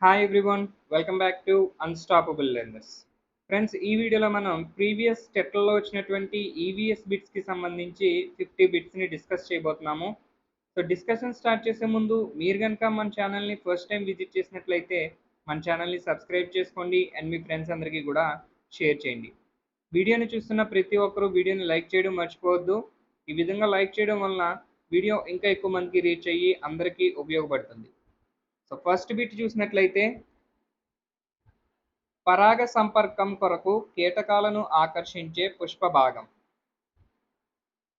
Hi everyone, welcome back to unstoppable learners. Friends, ఈ వీడియోలో మనం ప్రీవియస్ టెట్లలో వచ్చినటువంటి ఈవీఎస్ బిట్స్కి సంబంధించి 50 బిట్స్ని డిస్కస్ చేయబోతున్నాము. సో డిస్కషన్ స్టార్ట్ చేసే ముందు మీరు కనుక మన ఛానల్ని ఫస్ట్ టైం విజిట్ చేసినట్లయితే మన ఛానల్ని సబ్స్క్రైబ్ చేసుకోండి అండ్ మీ ఫ్రెండ్స్ అందరికీ కూడా షేర్ చేయండి. వీడియోని చూస్తున్న ప్రతి ఒక్కరూ వీడియోని లైక్ చేయడం మర్చిపోవద్దు. ఈ విధంగా లైక్ చేయడం వలన వీడియో ఇంకా ఎక్కువ మందికి రీచ్ అయ్యి అందరికీ ఉపయోగపడుతుంది. సో ఫస్ట్ బిట్ చూసినట్లయితే, పరాగ సంపర్కం కొరకు కీటకాలను ఆకర్షించే పుష్ప భాగం.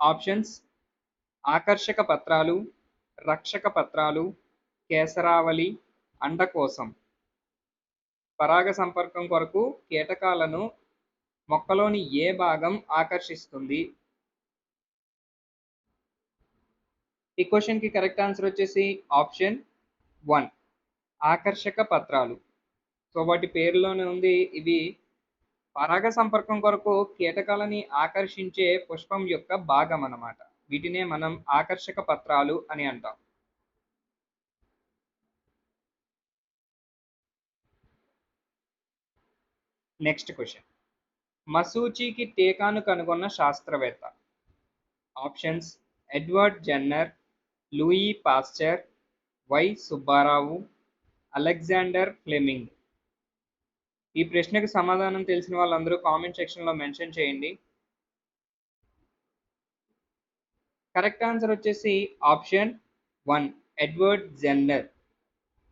ఆప్షన్స్: ఆకర్షక పత్రాలు, రక్షక పత్రాలు, కేసరావళి, అండకోశం. పరాగ సంపర్కం కొరకు కీటకాలను మొక్కలోని ఏ భాగం ఆకర్షిస్తుంది? ఈ క్వశ్చన్కి కరెక్ట్ ఆన్సర్ వచ్చేసి ఆప్షన్ 1, ఆకర్షక పత్రాలు. సో వాటి పేరులోనే ఉంది, ఇవి పరాగ సంపర్కం కొరకు కీటకాలని ఆకర్షించే పుష్పం యొక్క భాగం అన్నమాట. వీటినే మనం ఆకర్షక పత్రాలు అని అంటాం. నెక్స్ట్ క్వశ్చన్: మశూచికి టీకాను కనుగొన్న శాస్త్రవేత్త. Options: Edward Jenner, Louis Pasteur, Y Subbarao, Alexander Fleming. ఈ ప్రశ్నకు సమాధానం తెలిసిన వాళ్ళందరూ కామెంట్ సెక్షన్లో మెన్షన్ చేయండి. కరెక్ట్ ఆన్సర్ వచ్చేసి ఆప్షన్ 1, ఎడ్వర్డ్ జెన్నర్.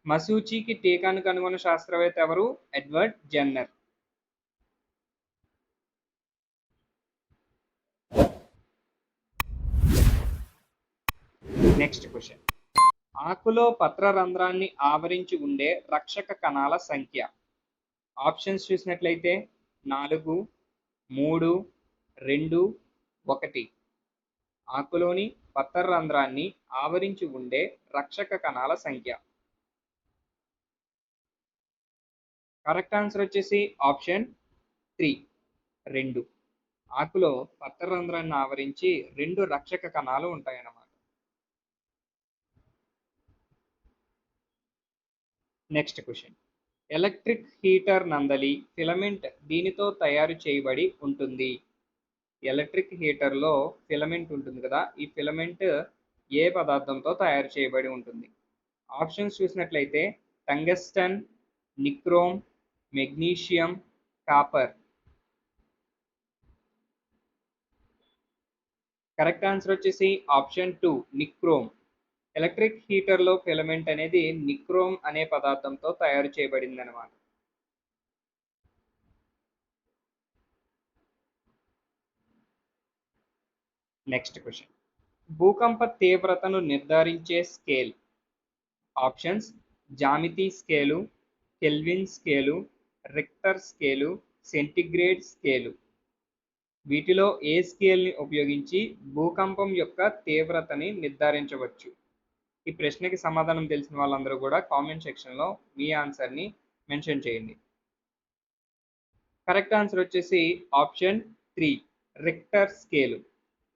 మశూచికి టీకాను కనుగొన్న శాస్త్రవేత్త ఎవరు? Edward Jenner. నెక్స్ట్ క్వశ్చన్: ఆకులో పత్రరంధ్రాన్ని ఆవరించి ఉండే రక్షక కణాల సంఖ్య. ఆప్షన్స్ చూసినట్లయితే 4, 3, 2, 1. ఆకులోని పత్రరంధ్రాన్ని ఆవరించి ఉండే రక్షక కణాల సంఖ్య. కరెక్ట్ ఆన్సర్ వచ్చేసి ఆప్షన్ 3, 2. ఆకులో పత్రరంధ్రాన్ని ఆవరించి 2 రక్షక కణాలు ఉంటాయన్నమాట. నెక్స్ట్ క్వశ్చన్: ఎలక్ట్రిక్ హీటర్ నందలి ఫిలమెంట్ దీనితో తయారు చేయబడి ఉంటుంది. ఎలక్ట్రిక్ హీటర్లో ఫిలమెంట్ ఉంటుంది కదా, ఈ ఫిలమెంట్ ఏ పదార్థంతో తయారు చేయబడి ఉంటుంది? ఆప్షన్స్ చూసినట్లయితే tungsten, nichrome, magnesium, copper. Correct answer వచ్చేసి ఆప్షన్ 2, నిక్రోమ్. ఎలక్ట్రిక్ హీటర్లో ఫిలమెంట్ అనేది నిక్రోమ్ అనే పదార్థంతో తయారు చేయబడింది అనమాట. నెక్స్ట్ క్వశ్చన్: భూకంప తీవ్రతను నిర్ధారించే స్కేల్. ఆప్షన్స్: జామితి scale, Kelvin scale, Richter scale, centigrade scale. వీటిలో ఏ స్కేల్ని ఉపయోగించి భూకంపం యొక్క తీవ్రతని నిర్ధారించవచ్చు? ఈ ప్రశ్నకి సమాధానం తెలిసిన వాళ్ళందరూ కూడా కామెంట్ సెక్షన్లో మీ ఆన్సర్ని మెన్షన్ చేయండి. కరెక్ట్ ఆన్సర్ వచ్చేసి ఆప్షన్ 3, రిక్టర్ స్కేలు.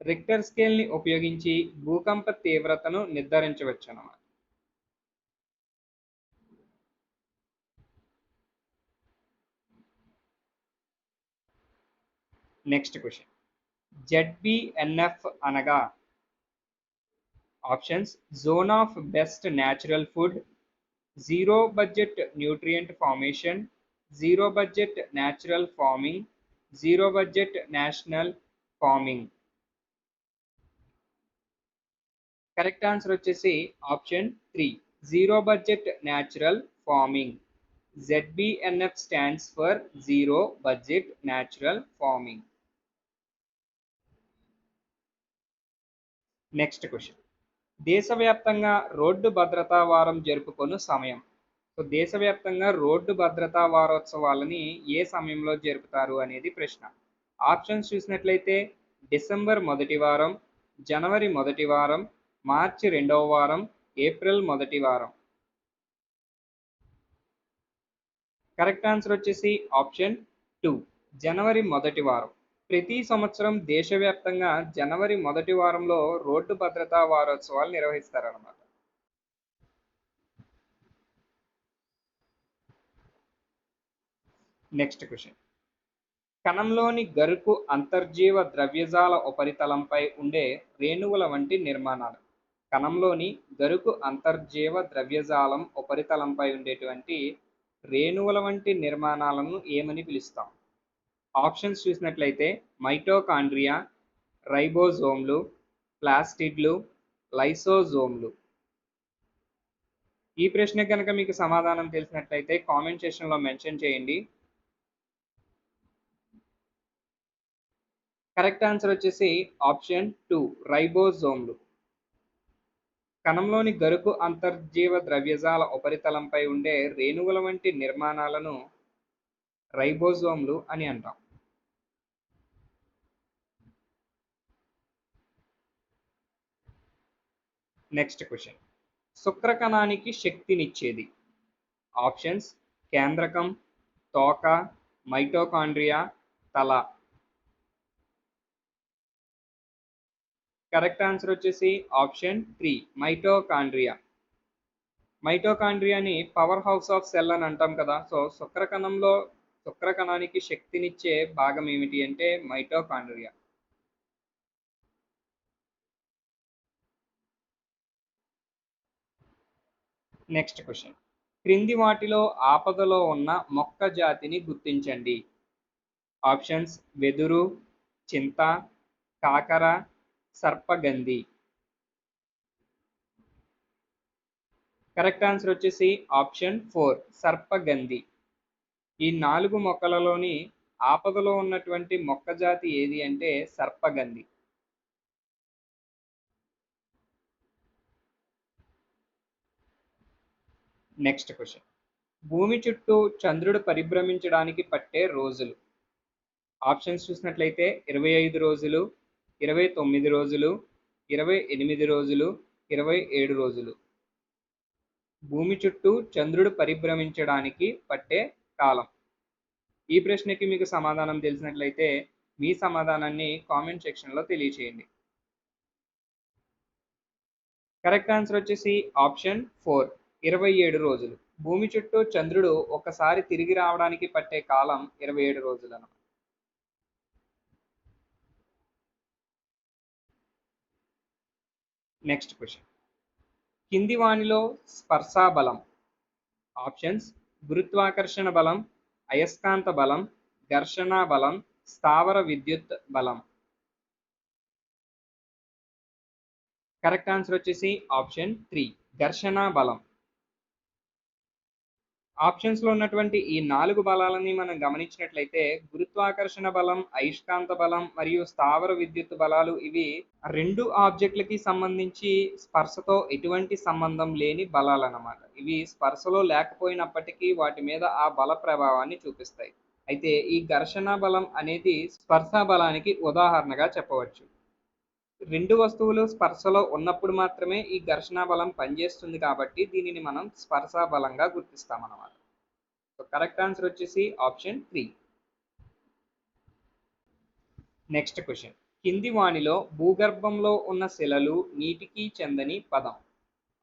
రిక్టర్ స్కేల్ని ఉపయోగించి భూకంప తీవ్రతను నిర్ధారించవచ్చు అన్నమాట. నెక్స్ట్ క్వశ్చన్: జెడ్బిఎన్ఎఫ్ అనగా? Options: zone of best natural food, zero budget nutrient formation, zero budget natural farming, zero budget national farming. Correct answer వచ్చేసి option 3, zero budget natural farming. ZBNF stands for zero budget natural farming. Next question: దేశవ్యాప్తంగా road భద్రతా వారం జరుపుకొను సమయం. So దేశవ్యాప్తంగా road భద్రతా వారోత్సవాలని ఏ సమయంలో జరుపుతారు అనేది ప్రశ్న. ఆప్షన్స్ చూసినట్లయితే డిసెంబర్ మొదటి వారం, జనవరి మొదటి వారం, మార్చి రెండవ వారం, ఏప్రిల్ మొదటి వారం. కరెక్ట్ ఆన్సర్ వచ్చేసి ఆప్షన్ 2, జనవరి మొదటి వారం. ప్రతి సంవత్సరం దేశవ్యాప్తంగా జనవరి మొదటి వారంలో రోడ్డు భద్రతా వారోత్సవాలు నిర్వహిస్తారన్నమాట. Next question. కణంలోని గరుకు అంతర్జీవ ద్రవ్యజాల ఉపరితలంపై ఉండే రేణువుల వంటి నిర్మాణాలు. కణంలోని గరుకు అంతర్జీవ ద్రవ్యజాలం ఉపరితలంపై ఉండేటువంటి రేణువుల వంటి నిర్మాణాలను ఏమని పిలుస్తాం? ఆప్షన్స్ చూసినట్లయితే మైటోకాండ్రియా, రైబోజోమ్లు, ప్లాస్టిడ్లు, లైసోజోమ్లు. ఈ ప్రశ్న కనుక మీకు సమాధానం తెలిసినట్లయితే కామెంట్ సెక్షన్లో మెన్షన్ చేయండి. కరెక్ట్ ఆన్సర్ వచ్చేసి ఆప్షన్ 2 రైబోజోమ్లు. కణంలోని గరుకు అంతర్జీవ ద్రవ్యజాల ఉపరితలంపై ఉండే రేణువుల వంటి నిర్మాణాలను రైబోజోమ్లు అని అంటాం. Next question. శుక్రకణానికి శక్తినిచ్చేది. ఆప్షన్స్ కేంద్రకం, తోక, మైటోకాండ్రియా, తల. కరెక్ట్ ఆన్సర్ వచ్చేసి ఆప్షన్ 3 మైటోకాండ్రియా. మైటోకాండ్రియాని పవర్ హౌస్ ఆఫ్ సెల్ అని అంటాం కదా. సో శుక్రకణానికి శక్తినిచ్చే భాగం ఏమిటి అంటే మైటోకాండ్రియా. Next question. క్రింది వాటిలో ఆపదలో ఉన్న మొక్క జాతిని గుర్తించండి. ఆప్షన్స్ వెదురు, చింత, కాకర, సర్పగంధి. కరెక్ట్ ఆన్సర్ వచ్చేసి ఆప్షన్ 4 సర్పగంధి. ఈ 4 మొక్కలలోని ఆపదలో ఉన్నటువంటి మొక్క జాతి ఏది అంటే సర్పగంధి. Next question. భూమి చుట్టూ చంద్రుడు పరిభ్రమించడానికి పట్టే రోజులు. ఆప్షన్స్ చూసినట్లయితే 25 రోజులు, 29 రోజులు, 28 రోజులు, 27 రోజులు. భూమి చుట్టూ చంద్రుడు పరిభ్రమించడానికి పట్టే కాలం. ఈ ప్రశ్నకి మీకు సమాధానం తెలిసినట్లయితే మీ సమాధానాన్ని కామెంట్ సెక్షన్లో తెలియచేయండి. కరెక్ట్ ఆన్సర్ వచ్చేసి ఆప్షన్ 4 27 రోజులు. భూమి చుట్టూ చంద్రుడు ఒకసారి తిరిగి రావడానికి పట్టే కాలం 27 రోజులు అన్నమాట. Next question. కింది వానిలో స్పర్శా బలం. ఆప్షన్స్ గురుత్వాకర్షణ బలం, అయస్కాంత బలం, ఘర్షణ బలం, స్థావర విద్యుత్ బలం. కరెక్ట్ ఆన్సర్ వచ్చేసి ఆప్షన్ 3 ఘర్షణ బలం. ఆప్షన్స్లో ఉన్నటువంటి ఈ 4 బలాలని మనం గమనించినట్లయితే గురుత్వాకర్షణ బలం, అయస్కాంత బలం మరియు స్థావర విద్యుత్ బలాలు ఇవి 2 ఆబ్జెక్టులకి సంబంధించి స్పర్శతో ఎటువంటి సంబంధం లేని బలాలు అన్నమాట. ఇవి స్పర్శలో లేకపోయినప్పటికీ వాటి మీద ఆ బల ప్రభావాన్ని చూపిస్తాయి. అయితే ఈ ఘర్షణ బలం అనేది స్పర్శ బలానికి ఉదాహరణగా చెప్పవచ్చు. 2 వస్తువులు స్పర్శలో ఉన్నప్పుడు మాత్రమే ఈ ఘర్షణ బలం పనిచేస్తుంది కాబట్టి దీనిని మనం స్పర్శ బలంగా గుర్తిస్తాం అన్నమాట. సో కరెక్ట్ ఆన్సర్ వచ్చేసి ఆప్షన్ 3. Next question. కింది వానిలో భూగర్భంలో ఉన్న శిలలు నీటికి చెందని పదం.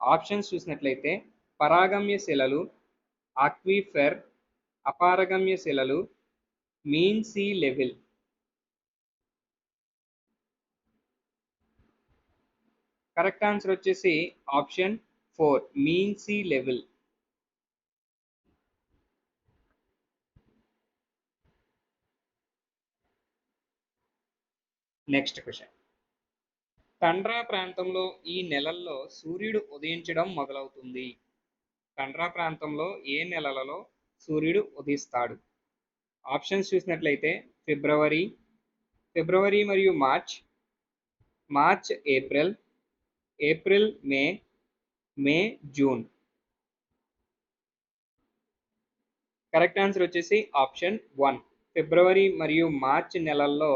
ఆప్షన్స్ చూసినట్లయితే పరాగమ్య శిలలు, ఆక్విఫెర్, అపారగమ్య శిలలు, mean sea level. Correct answer వచ్చేసి option 4 mean sea level. Next question. Tundra ప్రాంతంలో ఈ నెలల్లో సూర్యుడు ఉదయించడం మొదలవుతుంది. టండ్రా ప్రాంతంలో ఏ నెలలలో సూర్యుడు ఉదయిస్తాడు? ఆప్షన్స్ చూసినట్లయితే ఫిబ్రవరి మరియు March April, April May June. Correct answer వచ్చేసి ఆప్షన్ 1 ఫిబ్రవరి మరియు మార్చ్ నెలల్లో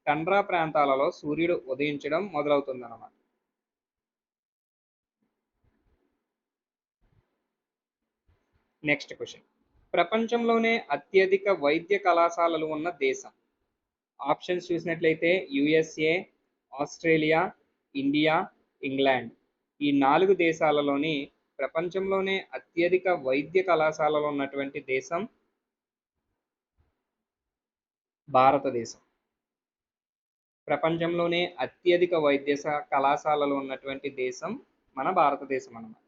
టండ్రా ప్రాంతాలలో సూర్యుడు ఉదయించడం మొదలవుతుందన్నమాట. Next question. ప్రపంచంలోనే అత్యధిక వైద్య కళాశాలలు ఉన్న దేశం. ఆప్షన్స్ చూసినట్లయితే యుఎస్ఏ, ఆస్ట్రేలియా, ఇండియా, ఇంగ్లాండ్. ఈ 4 దేశాలలోని ప్రపంచంలోనే అత్యధిక వైద్య కళాశాలలు ఉన్నటువంటి దేశం భారతదేశం. ప్రపంచంలోనే అత్యధిక వైద్య కళాశాలలు ఉన్నటువంటి దేశం మన భారతదేశం అన్నమాట.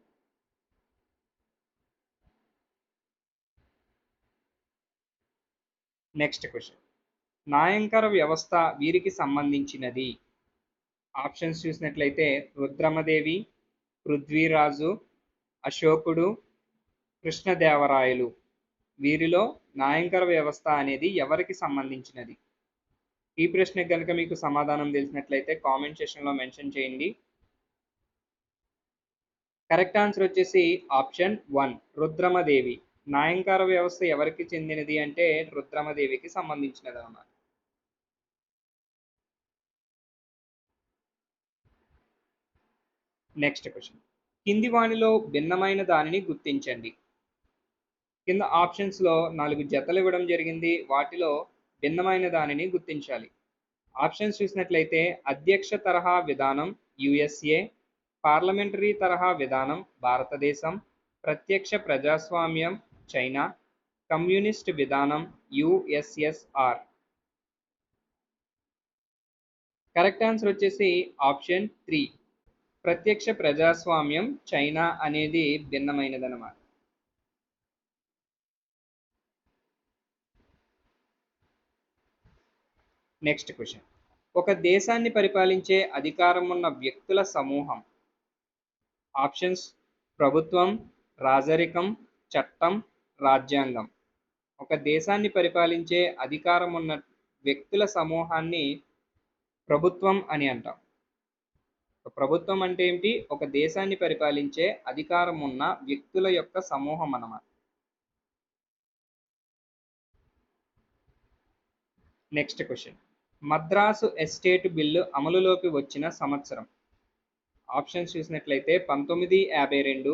Next question. నాయంకర వ్యవస్థ వీరికి సంబంధించినది. ఆప్షన్స్ చూసినట్లయితే రుద్రమదేవి, పృథ్వీరాజు, అశోకుడు, కృష్ణదేవరాయలు. వీరిలో నాయంకర వ్యవస్థ అనేది ఎవరికి సంబంధించినది? ఈ ప్రశ్నకు కనుక మీకు సమాధానం తెలిసినట్లయితే కామెంట్ సెక్షన్లో మెన్షన్ చేయండి. కరెక్ట్ ఆన్సర్ వచ్చేసి ఆప్షన్ 1 రుద్రమదేవి. నాయంకర వ్యవస్థ ఎవరికి చెందినది అంటే రుద్రమదేవికి సంబంధించినది అన్నమాట. Next question. కింది వాణిలో భిన్నమైన దానిని గుర్తించండి. కింద ఆప్షన్స్లో 4 జతలు ఇవ్వడం జరిగింది. వాటిలో భిన్నమైన దానిని గుర్తించాలి. ఆప్షన్స్ చూసినట్లయితే అధ్యక్ష తరహా విధానం యుఎస్ఏ, పార్లమెంటరీ తరహా విధానం భారతదేశం, ప్రత్యక్ష ప్రజాస్వామ్యం చైనా, కమ్యూనిస్ట్ విధానం యుఎస్ఎస్ఆర్. కరెక్ట్ ఆన్సర్ వచ్చేసి ఆప్షన్ 3 ప్రత్యక్ష ప్రజాస్వామ్యం చైనా అనేది భిన్నమైనదన్నమాట. Next question. ఒక దేశాన్ని పరిపాలించే అధికారం ఉన్న వ్యక్తుల సమూహం. ఆప్షన్స్ ప్రభుత్వం, రాజరికం, చట్టం, రాజ్యాంగం. ఒక దేశాన్ని పరిపాలించే అధికారం ఉన్న వ్యక్తుల సమూహాన్ని ప్రభుత్వం అని అంటాం. ప్రభుత్వం అంటే ఏంటి? ఒక దేశాన్ని పరిపాలించే అధికారం ఉన్న వ్యక్తుల యొక్క సమూహం అన్నమాట. Next question. Madras estate bill అమలులోకి వచ్చిన సంవత్సరం. ఆప్షన్స్ చూసినట్లయితే 1952,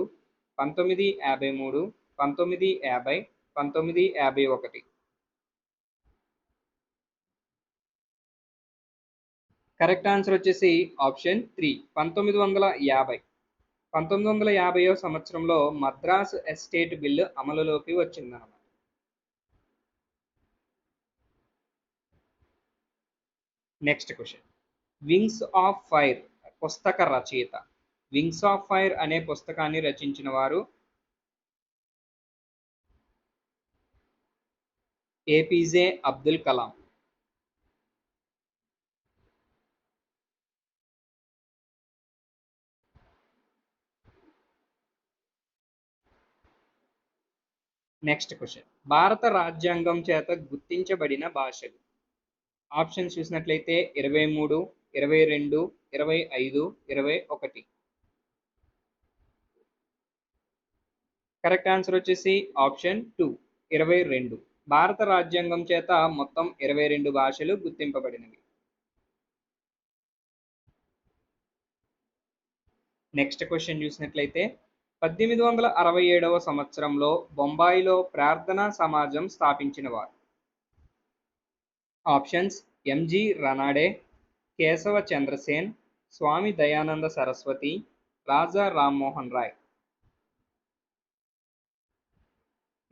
1953, 1950, 1951. కరెక్ట్ ఆన్సర్ వచ్చేసి ఆప్షన్ 3 1950. 1950వ సంవత్సరంలో మద్రాసు ఎస్టేట్ బిల్లు అమలులోకి వచ్చిందన్నమాట. Next question. Wings of fire పుస్తక రచయిత. వింగ్స్ ఆఫ్ ఫైర్ అనే పుస్తకాన్ని రచించిన వారు APJ Abdul Kalam. Next question. భారత రాజ్యాంగం చేత గుర్తించబడిన భాషలు. ఆప్షన్ చూసినట్లయితే 23, 22, 25, 21. కరెక్ట్ ఆన్సర్ వచ్చేసి ఆప్షన్ 2 22. భారత రాజ్యాంగం చేత మొత్తం 22 భాషలు గుర్తింపబడినవి. నెక్స్ట్ క్వశ్చన్ చూసినట్లయితే 1867వ సంవత్సరంలో బొంబాయిలో ప్రార్థనా సమాజం స్థాపించిన వారు. ఆప్షన్స్ ఎంజి రనాడే, కేశవ చంద్రసేన్, స్వామి దయానంద సరస్వతి, రాజా రామ్మోహన్ రాయ్.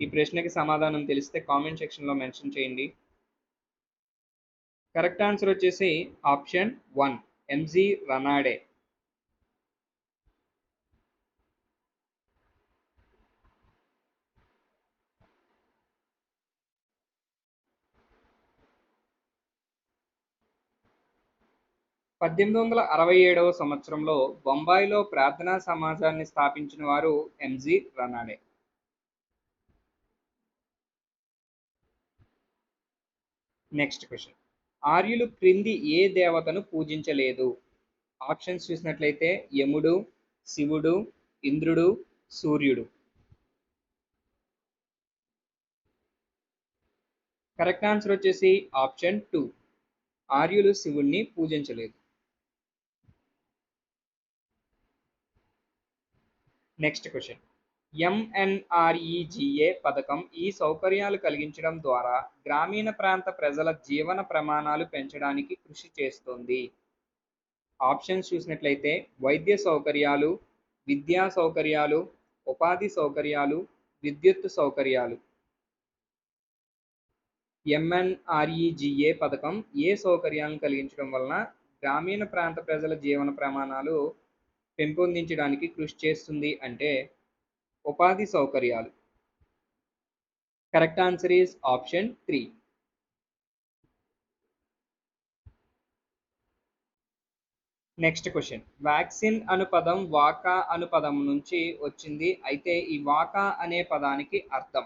ఈ ప్రశ్నకి సమాధానం తెలిస్తే కామెంట్ సెక్షన్లో మెన్షన్ చేయండి. కరెక్ట్ ఆన్సర్ వచ్చేసి ఆప్షన్ 1 ఎంజి రనాడే. పద్దెనిమిది 1867వ సంవత్సరంలో బొంబాయిలో ప్రార్థనా సమాజాన్ని స్థాపించిన వారు ఎంజి రనాడే. Next question. ఆర్యులు క్రింది ఏ దేవతను పూజించలేదు? ఆప్షన్స్ చూసినట్లయితే యముడు, శివుడు, ఇంద్రుడు, సూర్యుడు. కరెక్ట్ ఆన్సర్ వచ్చేసి ఆప్షన్ 2 ఆర్యులు శివుణ్ణి పూజించలేదు. Next question. ఎంఎన్ఆర్ఈజీఏ పథకం ఈ సౌకర్యాలు కలిగించడం ద్వారా గ్రామీణ ప్రాంత ప్రజల జీవన ప్రమాణాలు పెంచడానికి కృషి చేస్తుంది. ఆప్షన్స్ చూసినట్లయితే వైద్య సౌకర్యాలు, విద్యా సౌకర్యాలు, ఉపాధి సౌకర్యాలు, విద్యుత్ సౌకర్యాలు. ఎంఎన్ఆర్ఈజీఏ పథకం ఏ సౌకర్యాలను కలిగించడం వలన గ్రామీణ ప్రాంత ప్రజల జీవన ప్రమాణాలు పెంపొందించడానికి కృషి చేస్తుంది అంటే ఉపాధి సౌకర్యాలు. Correct answer is option 3. Next question. Vaccine అను పదం వాకా అను పదం నుంచి వచ్చింది. అయితే ఈ వాకా అనే పదానికి అర్థం.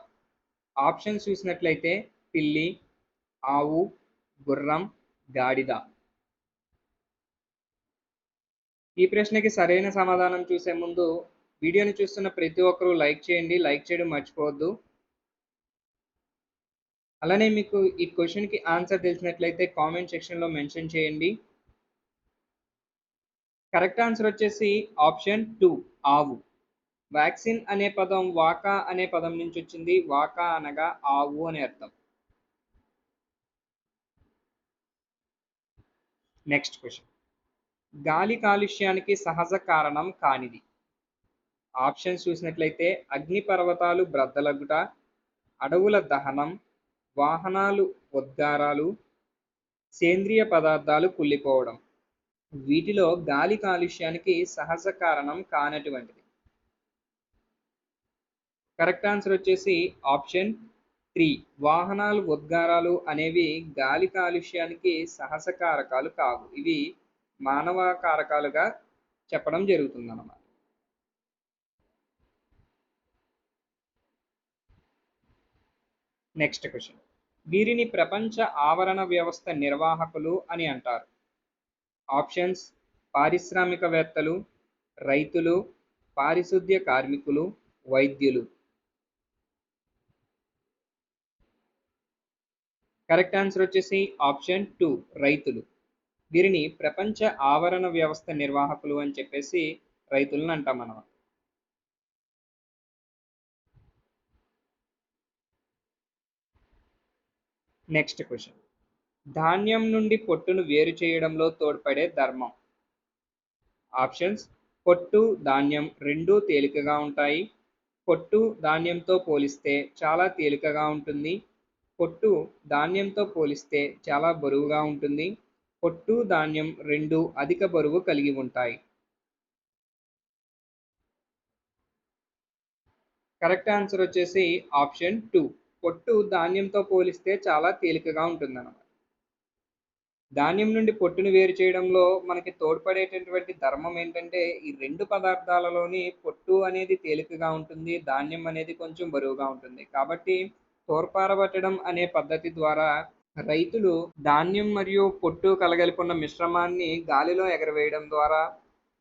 ఆప్షన్స్ చూసినట్లయితే పిల్లి, ఆవు, గుర్రం, గాడిద. ఈ ప్రశ్నకి సరైన సమాధానం చూసే ముందు వీడియోని చూస్తున్న ప్రతి ఒక్కరూ లైక్ చేయండి. లైక్ చేయడం మర్చిపోవద్దు. అలానే మీకు ఈ క్వశ్చన్కి ఆన్సర్ తెలిసినట్లయితే కామెంట్ సెక్షన్లో మెన్షన్ చేయండి. కరెక్ట్ ఆన్సర్ వచ్చేసి ఆప్షన్ 2 ఆవు. వ్యాక్సిన్ అనే పదం వాకా అనే పదం నుంచి వచ్చింది. వాకా అనగా ఆవు అనే అర్థం. Next question. గాలి కాలుష్యానికి సహజ కారణం కానిది. ఆప్షన్స్ చూసినట్లయితే అగ్నిపర్వతాలు బ్రద్దలగుట, అడవుల దహనం, వాహనాలు ఉద్గారాలు, సేంద్రియ పదార్థాలు కుళ్ళిపోవడం. వీటిలో గాలి కాలుష్యానికి సహజ కారణం కానటువంటిది. కరెక్ట్ ఆన్సర్ వచ్చేసి ఆప్షన్ 3 వాహనాలు ఉద్గారాలు అనేవి గాలి కాలుష్యానికి సహజ కారకాలు కావు. ఇవి మానవ కారకాలుగా చెప్పడం జరుగుతుందన్నమాట. Next question. వీరిని ప్రపంచ ఆవరణ వ్యవస్థ నిర్వాహకులు అని అంటారు. ఆప్షన్స్ పారిశ్రామికవేత్తలు, రైతులు, పారిశుద్ధ్య కార్మికులు, వైద్యులు. కరెక్ట్ ఆన్సర్ వచ్చేసి ఆప్షన్ 2 రైతులు. వీరిని ప్రపంచ ఆవరణ వ్యవస్థ నిర్వాహకులు అని చెప్పేసి రైతులను అంటాం మనం. Next question. ధాన్యం నుండి పొట్టును వేరు చేయడంలో తోడ్పడే ధర్మం. ఆప్షన్స్ పొట్టు ధాన్యం రెండూ తేలికగా ఉంటాయి. పొట్టు ధాన్యంతో పోలిస్తే చాలా తేలికగా ఉంటుంది. పొట్టు ధాన్యంతో పోలిస్తే చాలా బరువుగా ఉంటుంది. పొట్టు ధాన్యం రెండు అధిక బరువు కలిగి ఉంటాయి. కరెక్ట్ ఆన్సర్ వచ్చేసి ఆప్షన్ 2 పొట్టు ధాన్యంతో పోలిస్తే చాలా తేలికగా ఉంటుందన్నమాట. ధాన్యం నుండి పొట్టును వేరు చేయడంలో మనకి తోడ్పడేటటువంటి ధర్మం ఏంటంటే ఈ రెండు పదార్థాలలోని పొట్టు అనేది తేలికగా ఉంటుంది, ధాన్యం అనేది కొంచెం బరువుగా ఉంటుంది. కాబట్టి తోడ్పారబట్టడం అనే పద్ధతి ద్వారా రైతులు ధాన్యం మరియు పొట్టు కలగలిపున్న మిశ్రమాన్ని గాలిలో ఎగరవేయడం ద్వారా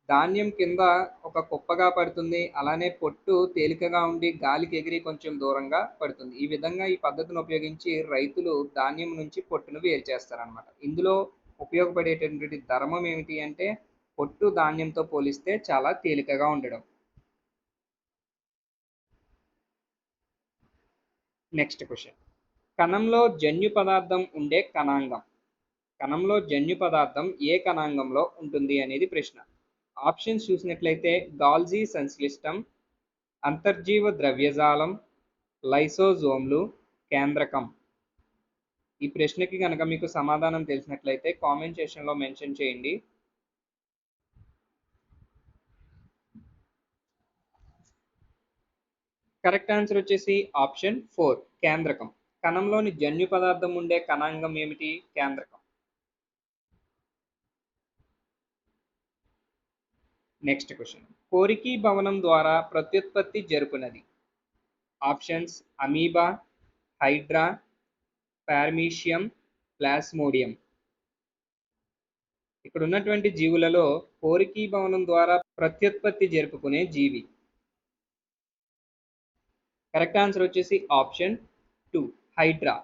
ధాన్యం కింద ఒక కుప్పగా పడుతుంది. అలానే పొట్టు తేలికగా ఉండి గాలికి ఎగిరి కొంచెం దూరంగా పడుతుంది. ఈ విధంగా ఈ పద్ధతిని ఉపయోగించి రైతులు ధాన్యం నుంచి పొట్టును వేరు చేస్తారనమాట. ఇందులో ఉపయోగపడేటటువంటి ధర్మం ఏమిటి అంటే పొట్టు ధాన్యంతో పోలిస్తే చాలా తేలికగా ఉండడం. Next question. కణంలో జన్యు పదార్థం ఉండే కణాంగం. కణంలో జన్యు పదార్థం ఏ కణాంగంలో ఉంటుంది అనేది ప్రశ్న. ఆప్షన్స్ చూసినట్లయితే గాల్జీ సంశ్లిష్టం, అంతర్జీవ ద్రవ్యజాలం, లైసోజోమ్లు, కేంద్రకం. ఈ ప్రశ్నకి కనుక మీకు సమాధానం తెలిసినట్లయితే కామెంట్ సెక్షన్లో మెన్షన్ చేయండి. కరెక్ట్ ఆన్సర్ వచ్చేసి ఆప్షన్ 4 కేంద్రకం. కణంలోని జన్యు పదార్థం ఉండే కణాంగం ఏమిటి? కేంద్రకం. Next question. కోరికీ భవనం ద్వారా ప్రత్యుత్పత్తి జరుపునది. Options amoeba, hydra, paramecium, plasmodium. ఇక్కడ ఉన్నటువంటి జీవులలో కోరికీ భవనం ద్వారా ప్రత్యుత్పత్తి జరుపుకునే జీవి. కరెక్ట్ ఆన్సర్ వచ్చేసి ఆప్షన్ 2 హైడ్రా.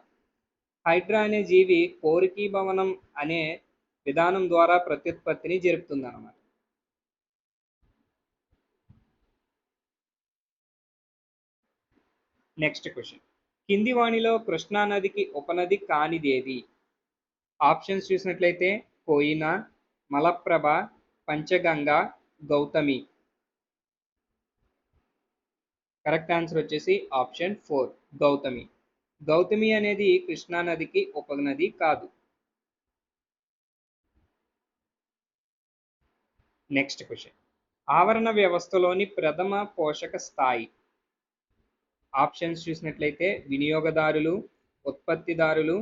హైడ్రా అనే జీవి కోరికీ భవనం అనే విధానం ద్వారా ప్రత్యుత్పత్తిని జరుపుతుంది అన్నమాట. Next question. కింది వాణిలో కృష్ణా నదికి ఉపనది కానిదేది? ఆప్షన్స్ చూసినట్లయితే కోయినా, మలప్రభ, పంచగంగ, గౌతమి. కరెక్ట్ ఆన్సర్ వచ్చేసి ఆప్షన్ 4 గౌతమి. గౌతమి అనేది కృష్ణా నదికి ఉపనది కాదు. Next question. ఆవరణ వ్యవస్థలోని ప్రథమ పోషక స్థాయి. ఆప్షన్స్ చూసినట్లయితే వినియోగదారులు, ఉత్పత్తిదారులు,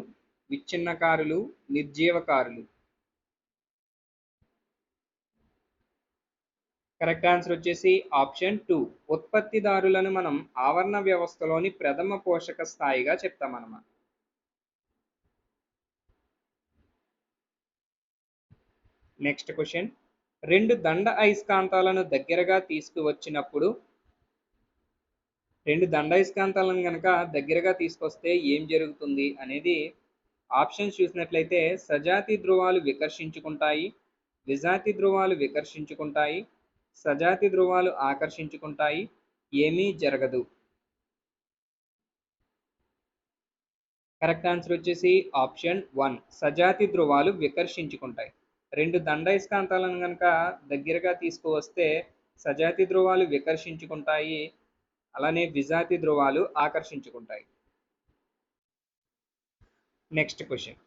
విచ్ఛిన్నకారులు, నిర్జీవకారులు. కరెక్ట్ ఆన్సర్ వచ్చేసి ఆప్షన్ 2. ఉత్పత్తిదారులను మనం ఆవరణ వ్యవస్థలోని ప్రథమ పోషక స్థాయిగా చెప్తామన్నమాట. Next question. రెండు దండ అయస్కాంతాలను దగ్గరగా తీసుకువచ్చినప్పుడు కనుక దగ్గరగా తీసుకొస్తే ఏం జరుగుతుంది అనేది ఆప్షన్స్ చూసినట్లయితే సజాతి ధ్రువాలు వికర్షించుకుంటాయి, విజాతి ధ్రువాలు వికర్షించుకుంటాయి, సజాతి ధ్రువాలు ఆకర్షించుకుంటాయి, ఏమీ జరగదు. కరెక్ట్ ఆన్సర్ వచ్చేసి ఆప్షన్ 1. సజాతి ధ్రువాలు వికర్షించుకుంటాయి. రెండు దండయస్కాంతాలను కనుక దగ్గరగా తీసుకువస్తే సజాతి ధ్రువాలు వికర్షించుకుంటాయి, అలానే విజాతి ధ్రువాలు ఆకర్షించుకుంటాయి. Next question.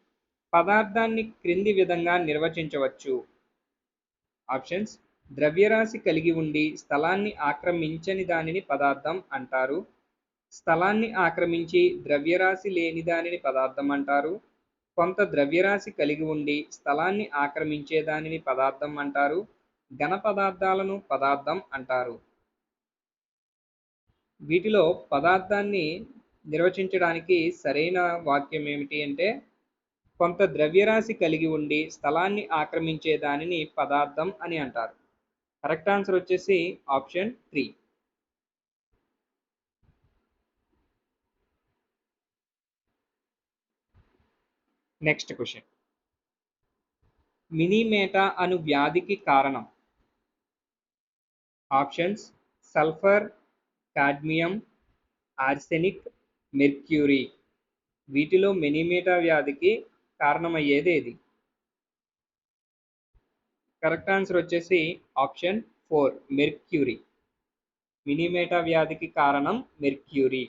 పదార్థాన్ని క్రింది విధంగా నిర్వచించవచ్చు. ఆప్షన్స్. ద్రవ్యరాశి కలిగి ఉండి స్థలాన్ని ఆక్రమించని దానిని పదార్థం అంటారు, స్థలాన్ని ఆక్రమించి ద్రవ్యరాశి లేని దానిని పదార్థం అంటారు, కొంత ద్రవ్యరాశి కలిగి ఉండి స్థలాన్ని ఆక్రమించే దానిని పదార్థం అంటారు, ఘన పదార్థాలను పదార్థం అంటారు. వీటిలో పదార్థాన్ని నిర్వచించడానికి సరైన వాక్యం ఏమిటి అంటే కొంత ద్రవ్యరాశి కలిగి ఉండి స్థలాన్ని ఆక్రమించే దానిని పదార్థం అని అంటారు. కరెక్ట్ ఆన్సర్ వచ్చేసి ఆప్షన్ 3. Next question. మినీమేటా అను వ్యాధికి కారణం. Options. Sulphur, cadmium, arsenic, mercury. వీటిలో మినీమేటా వ్యాధికి కారణమయ్యేది ఏది? కరెక్ట్ ఆన్సర్ వచ్చేసి ఆప్షన్ 4. మెర్క్యూరీ. మినీమేటా వ్యాధికి కారణం మెర్క్యూరీ.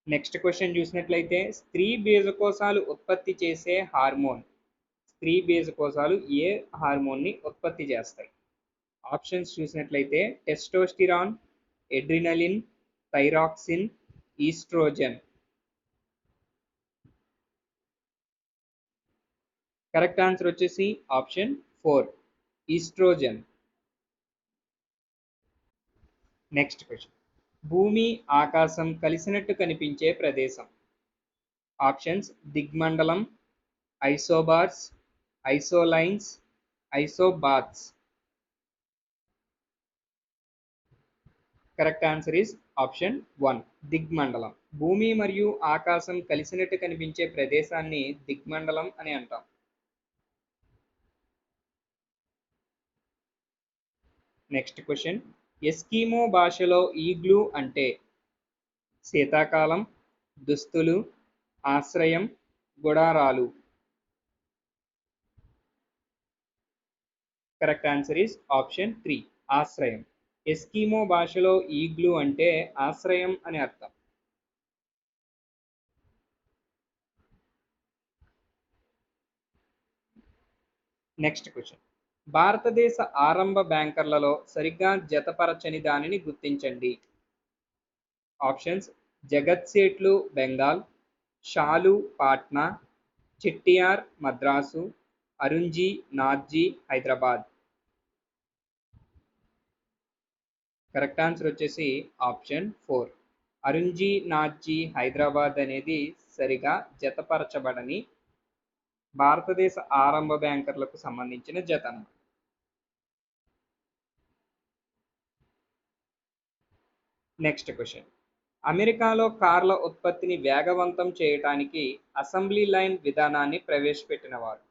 నెక్స్ట్ క్వశ్చన్ చూసినట్లయితే స్త్రీ బీజకోశాలు ఉత్పత్తి చేసే హార్మోన్. స్త్రీ బీజకోశాలు ఏ హార్మోన్ని ఉత్పత్తి చేస్తాయి? ఆప్షన్స్ చూసినట్లయితే testosterone, adrenaline, thyroxine, oestrogen. Correct answer వచ్చేసి ఆప్షన్ 4. ఈస్ట్రోజన్. Next question. భూమి ఆకాశం కలిసినట్టు కనిపించే ప్రదేశం. ఆప్షన్స్. దిగ్మండలం, isobars, isolines, isobaths. Correct answer is option 1. దిగ్మండలం. భూమి మరియు ఆకాశం కలిసినట్టు కనిపించే ప్రదేశాన్ని దిగ్మండలం అని అంటాం. Next question. ఎస్కీమో భాషలో ఈగ్లూ అంటే శీతాకాలం, దుస్తులు, ఆశ్రయం, గుడారాలు. Correct answer is option 3. ఆశ్రయం. ఎస్కీమో భాషలో ఈగ్లూ అంటే ఆశ్రయం అని అర్థం. Next question. భారతదేశ ఆరంభ బ్యాంకర్లలో సరిగ్గా జతపరచని దానిని గుర్తించండి. ఆప్షన్స్. జగత్ సేట్లు బెంగాల్, షాలు పాట్నా, చెట్టియార్ మద్రాసు, అరుంజీ నాథ్జీ హైదరాబాద్. కరెక్ట్ ఆన్సర్ వచ్చేసి ఆప్షన్ 4. అరుంజీ నాథ్జీ హైదరాబాద్ అనేది సరిగా జతపరచబడని భారతదేశ ఆరంభ బ్యాంకర్లకు సంబంధించిన జత. నెక్స్ట్ క్వశ్చన్. అమెరికాలో కార్ల ఉత్పత్తిని వేగవంతం చేయడానికి అసెంబ్లీ లైన్ విధానాన్ని ప్రవేశపెట్టినవారు.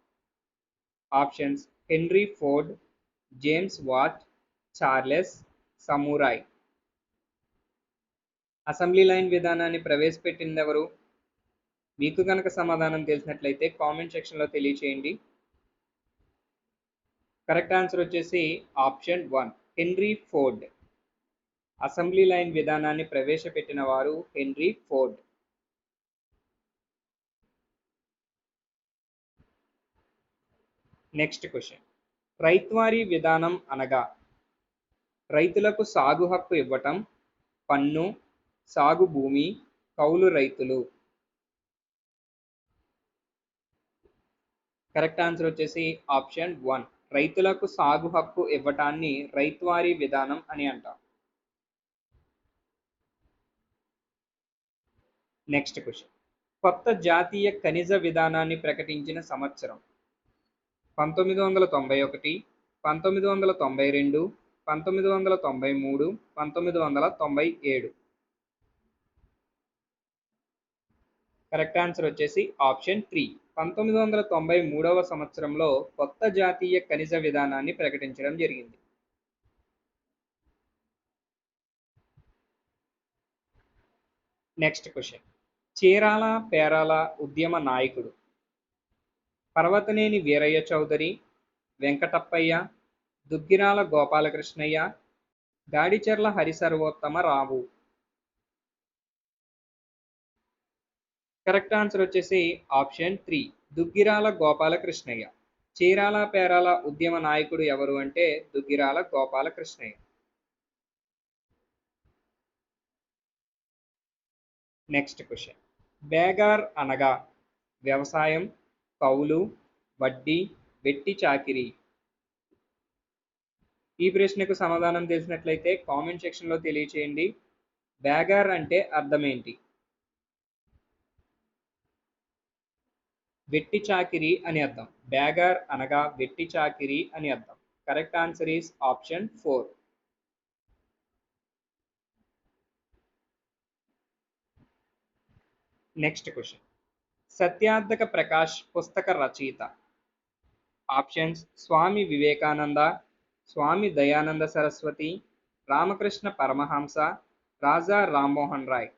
Options. Henry Ford, James Watt, Charles Samurai. Assembly line విధానాన్ని ప్రవేశపెట్టింది ఎవరు? మీకు కనుక సమాధానం తెలిసినట్లయితే కామెంట్ సెక్షన్లో తెలియచేయండి. కరెక్ట్ ఆన్సర్ వచ్చేసి option 1. Henry Ford. Assembly line విధానాన్ని ప్రవేశపెట్టిన వారు henry Ford. Next question, ryotwari విధానం అనగా రైతులకు సాగు హక్కు ఇవ్వటం, పన్ను, సాగు భూమి, కౌలు రైతులు. కరెక్ట్ ఆన్సర్ వచ్చేసి ఆప్షన్ 1, రైతులకు సాగు హక్కు ఇవ్వటాన్ని రైత్వారీ విధానం అని అంటాం. నెక్స్ట్ క్వశ్చన్, కొత్త జాతీయ ఖనిజ విధానాన్ని ప్రకటించిన సంవత్సరం 1991, 1992, 1993, 1997. కరెక్ట్ ఆన్సర్ వచ్చేసి ఆప్షన్ 3, 1993వ సంవత్సరంలో కొత్త జాతీయ ఖనిజ విధానాన్ని ప్రకటించడం జరిగింది. నెక్స్ట్ క్వశ్చన్, చీరాల పేరాల ఉద్యమ నాయకుడు పర్వతనేని వీరయ్య చౌదరి, వెంకటప్పయ్య, దుగ్గిరాల గోపాలకృష్ణయ్య, గాడిచెర్ల హరిసర్వోత్తమ రావు. కరెక్ట్ ఆన్సర్ వచ్చేసి ఆప్షన్ 3, దుగ్గిరాల గోపాలకృష్ణయ్య. చీరాల పేరాల ఉద్యమ నాయకుడు ఎవరు అంటే దుగ్గిరాల గోపాలకృష్ణయ్య. నెక్స్ట్ క్వశ్చన్, బేగార్ అనగా వ్యవసాయం, కౌలు, వడ్డీ, వెట్టి చాకిరీ. ఈ ప్రశ్నకు సమాధానం తెలిసినట్లయితే కామెంట్ సెక్షన్లో తెలియచేయండి. బేగార్ అంటే అర్థం ఏంటి? వెట్టి చాకిరీ అని అర్థం. బేగార్ అనగా వెట్టి చాకిరీ అని అర్థం. Correct answer is option 4. Next question, Satyarth Prakash పుస్తక రచయిత. Options Swami Vivekananda, Swami Dayananda Saraswati, Ramakrishna Paramahamsa, Raja Rammohan Roy.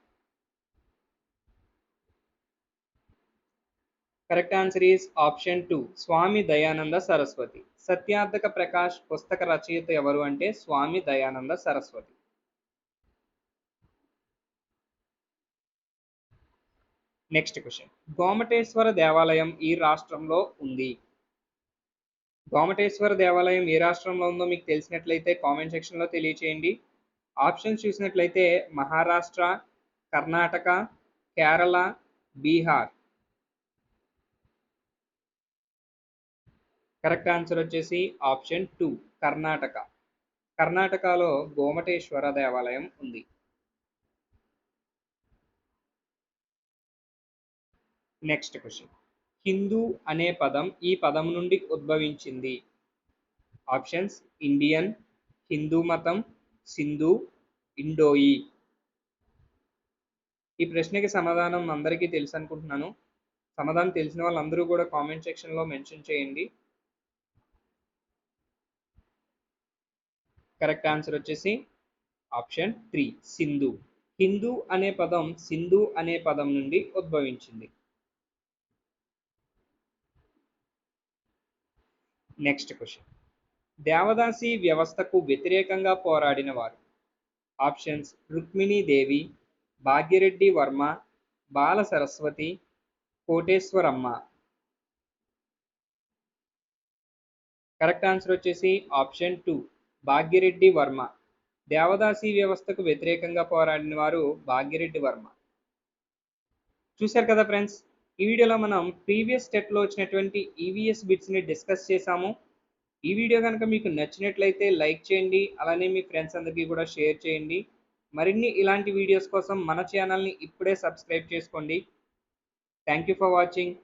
Correct answer is option 2, Swami Dayananda Saraswati. Satyarth Prakash పుస్తక రచయిత ఎవరు అంటే స్వామి దయానంద సరస్వతి. నెక్స్ట్ క్వశ్చన్, గోమటేశ్వర దేవాలయం ఈ రాష్ట్రంలో ఉంది. గోమటేశ్వర దేవాలయం ఏ రాష్ట్రంలో ఉందో మీకు తెలిసినట్లయితే కామెంట్ సెక్షన్లో తెలియచేయండి. ఆప్షన్స్ చూసినట్లయితే మహారాష్ట్ర, కర్ణాటక, కేరళ, బీహార్. కరెక్ట్ ఆన్సర్ వచ్చేసి ఆప్షన్ 2, కర్ణాటక. కర్ణాటకలో గోమటేశ్వర దేవాలయం ఉంది. నెక్స్ట్ క్వశ్చన్, హిందూ అనే పదం ఈ పదం నుండి ఉద్భవించింది. ఆప్షన్స్ ఇండియన్, హిందూ మతం, సింధు, ఇండోయి. ఈ ప్రశ్నకి సమాధానం అందరికీ తెలుసు అనుకుంటున్నాను. సమాధానం తెలిసిన వాళ్ళందరూ కూడా కామెంట్ సెక్షన్లో మెన్షన్ చేయండి. కరెక్ట్ ఆన్సర్ వచ్చేసి ఆప్షన్ 3, సింధు. హిందూ అనే పదం సింధు అనే పదం నుండి ఉద్భవించింది. నెక్స్ట్ క్వశ్చన్, దేవదాసి వ్యవస్థకు వ్యతిరేకంగా పోరాడిన వారు. ఆప్షన్స్ రుక్మిణీదేవి, భాగ్యరెడ్డి వర్మ, బాల సరస్వతి, కోటేశ్వరమ్మ. కరెక్ట్ ఆన్సర్ వచ్చేసి ఆప్షన్ 2, భాగ్యరెడ్డి వర్మ. దేవదాసి వ్యవస్థకు వ్యతిరేకంగా పోరాడిన వారు భాగ్యరెడ్డి వర్మ. చూశారు కదా ఫ్రెండ్స్, ఈ వీడియోలో మనం ప్రీవియస్ స్టెట్లో వచ్చినటువంటి ఈవీఎస్ బిట్స్ని డిస్కస్ చేశాము. ఈ వీడియో కనుక మీకు నచ్చినట్లయితే లైక్ చేయండి, అలానే మీ ఫ్రెండ్స్ అందరికీ కూడా షేర్ చేయండి. మరిన్ని ఇలాంటి వీడియోస్ కోసం మన ఛానల్ని ఇప్పుడే సబ్స్క్రైబ్ చేసుకోండి. Thank you for watching.